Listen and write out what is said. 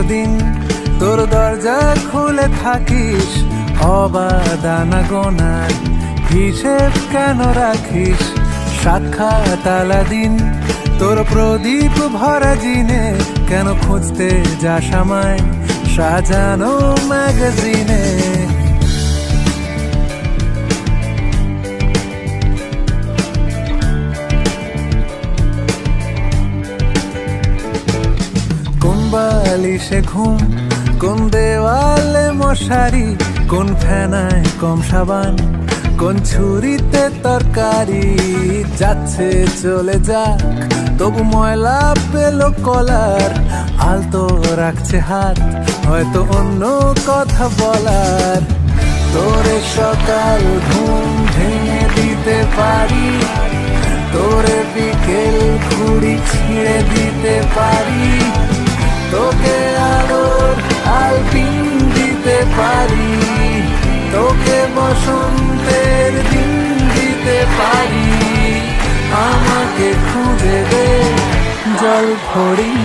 দিন তোর দরজা খুলে থাকিস অবাদানা গোনার হিসেব কেন রাখিস সাক্ষাৎ আলাদিন তোর প্রদীপ ভরা জিনে কেন খুঁজতে যাস আমায় সাজানো ম্যাগাজিনে কোন বালিশে ঘুম কোন দেওয়ালে মশারি কোন ফেনায় কম সাবান কোন ছুরিতে তরকারি যাচ্ছে চলে যাক তবু ময়লা পেল কলার আলতো রাখছে হাত হয়তো অন্য কথা বলার তোরে সকাল ঘুম ভেঙে দিতে পারি তোরে বিকেল ঘুড়ি ছিঁড়ে দিতে পারি তোকে আলোর আলপিন দিতে পারি তোকে বসন্তের দিন দিতে পারি আমাকে খুঁজে দে জল ভরি